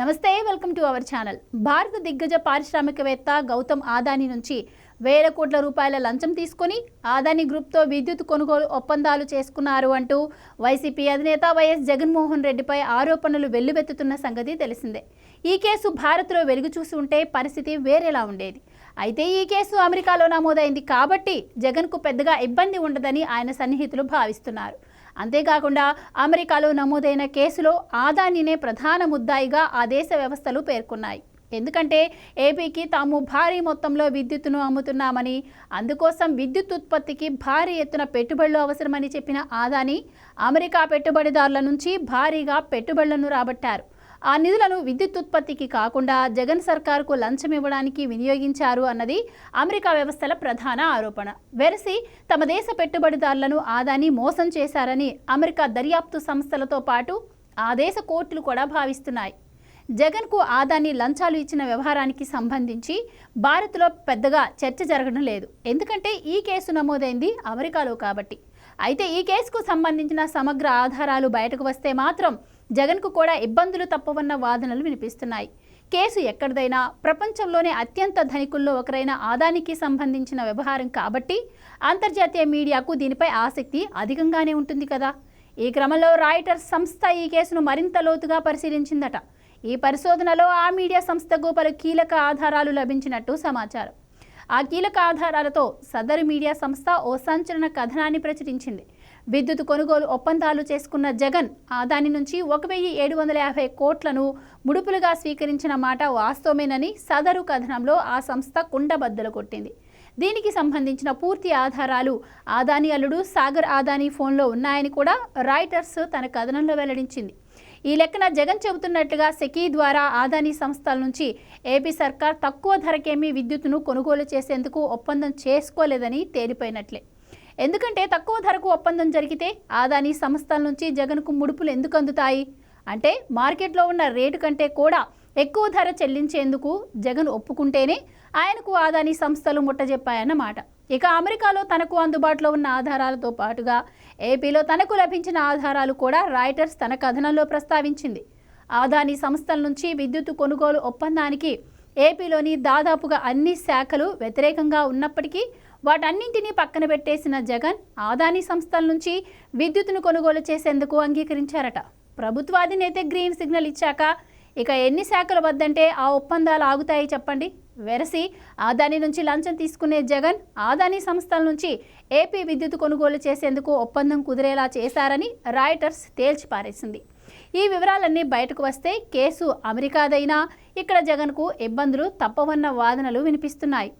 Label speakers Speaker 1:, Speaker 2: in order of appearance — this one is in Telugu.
Speaker 1: నమస్తే, వెల్కమ్ టు అవర్ ఛానల్. భారత దిగ్గజ పారిశ్రామికవేత్త గౌతమ్ అదానీ నుంచి వేల కోట్ల రూపాయల లంచం తీసుకొని అదానీ గ్రూప్తో విద్యుత్ కొనుగోలు ఒప్పందాలు చేసుకున్నారు అంటూ వైసీపీ అధినేత వైఎస్ జగన్మోహన్ రెడ్డిపై ఆరోపణలు వెల్లువెత్తుతున్న సంగతి తెలిసిందే. ఈ కేసు భారత్లో వెలుగు చూసి ఉంటే పరిస్థితి వేరేలా ఉండేది. అయితే ఈ కేసు అమెరికాలో నమోదైంది కాబట్టి జగన్కు పెద్దగా ఇబ్బంది ఉండదని ఆయన సన్నిహితులు భావిస్తున్నారు. అంతేకాకుండా అమెరికాలో నమోదైన కేసులో అదానీనే ప్రధాన ముద్దాయిగా ఆ దేశ వ్యవస్థలు పేర్కొన్నాయి. ఎందుకంటే ఏపీకి తాము భారీ మొత్తంలో విద్యుత్తును అమ్ముతున్నామని, అందుకోసం విద్యుత్ ఉత్పత్తికి భారీ ఎత్తున పెట్టుబడులు అవసరమని చెప్పిన అదానీ అమెరికా పెట్టుబడిదారుల నుంచి భారీగా పెట్టుబడులను రాబట్టారు. ఆ నిధులను విద్యుత్ ఉత్పత్తికి కాకుండా జగన్ సర్కారుకు లంచం ఇవ్వడానికి వినియోగించారు అన్నది అమెరికా వ్యవస్థల ప్రధాన ఆరోపణ. వెరసి తమ దేశ పెట్టుబడిదారులను అదానీ మోసం చేశారని అమెరికా దర్యాప్తు సంస్థలతో పాటు ఆ దేశ కోర్టులు కూడా భావిస్తున్నాయి. జగన్కు అదానీ లంచాలు ఇచ్చిన వ్యవహారానికి సంబంధించి భారత్లో పెద్దగా చర్చ జరగడం లేదు. ఎందుకంటే ఈ కేసు నమోదైంది అమెరికాలో కాబట్టి. అయితే ఈ కేసుకు సంబంధించిన సమగ్ర ఆధారాలు బయటకు వస్తే మాత్రం జగన్కు కూడా ఇబ్బందులు తప్పవన్న వాదనలు వినిపిస్తున్నాయి. కేసు ఎక్కడిదైనా ప్రపంచంలోనే అత్యంత ధనికుల్లో ఒకరైన అదానీకి సంబంధించిన వ్యవహారం కాబట్టి అంతర్జాతీయ మీడియాకు దీనిపై ఆసక్తి అధికంగానే ఉంటుంది కదా. ఈ క్రమంలో రాయిటర్స్ సంస్థ ఈ కేసును మరింత లోతుగా పరిశీలించిందట. ఈ పరిశోధనలో ఆ మీడియా సంస్థకు పలు కీలక ఆధారాలు లభించినట్టు సమాచారం. ఆ కీలక ఆధారాలతో సదరు మీడియా సంస్థ ఓ సంచలన కథనాన్ని ప్రచురించింది. విద్యుత్ కొనుగోలు ఒప్పందాలు చేసుకున్న జగన్ అదానీ నుంచి 1,750 కోట్లను ముడుపులుగా స్వీకరించిన మాట వాస్తవమేనని సదరు కథనంలో ఆ సంస్థ కుండబద్దలు కొట్టింది. దీనికి సంబంధించిన పూర్తి ఆధారాలు అదానీ అల్లుడు సాగర్ అదానీ ఫోన్లో ఉన్నాయని కూడా రాయిటర్స్ తన కథనంలో వెల్లడించింది. ఈ లెక్కన జగన్ చెబుతున్నట్లుగా సెకీ ద్వారా అదానీ సంస్థల నుంచి ఏపీ సర్కార్ తక్కువ ధరకేమీ విద్యుత్తును కొనుగోలు చేసేందుకు ఒప్పందం చేసుకోలేదని తేలిపోయినట్లే. ఎందుకంటే తక్కువ ధరకు ఒప్పందం జరిగితే అదానీ సంస్థల నుంచి జగన్కు ముడుపులు ఎందుకు అందుతాయి? అంటే మార్కెట్లో ఉన్న రేటు కంటే కూడా ఎక్కువ ధర చెల్లించేందుకు జగన్ ఒప్పుకుంటేనే ఆయనకు అదానీ సంస్థలు ముట్టజెప్పాయన్నమాట. ఇక అమెరికాలో తనకు అందుబాటులో ఉన్న ఆధారాలతో పాటుగా ఏపీలో తనకు లభించిన ఆధారాలు కూడా రాయిటర్స్ తన కథనంలో ప్రస్తావించింది. అదానీ సంస్థల నుంచి విద్యుత్ కొనుగోలు ఒప్పందానికి ఏపీలోని దాదాపుగా అన్ని శాఖలు వ్యతిరేకంగా ఉన్నప్పటికీ వాటన్నింటినీ పక్కన పెట్టేసిన జగన్ అదానీ సంస్థల నుంచి విద్యుత్తును కొనుగోలు చేసేందుకు అంగీకరించారట. ప్రభుత్వాధినేత గ్రీన్ సిగ్నల్ ఇచ్చాక ఇక ఎన్ని శాఖలు వద్దంటే ఆ ఒప్పందాలు ఆగుతాయి చెప్పండి. వెరసి అదానీ నుంచి లంచం తీసుకునే జగన్ అదానీ సంస్థల నుంచి ఏపీ విద్యుత్ కొనుగోలు చేసేందుకు ఒప్పందం కుదిరేలా చేశారని రాయిటర్స్ తేల్చిపారేసింది. ఈ వివరాలన్నీ బయటకు వస్తే కేసు అమెరికాదైనా ఇక్కడ జగన్కు ఇబ్బందులు తప్పవన్న వాదనలు వినిపిస్తున్నాయి.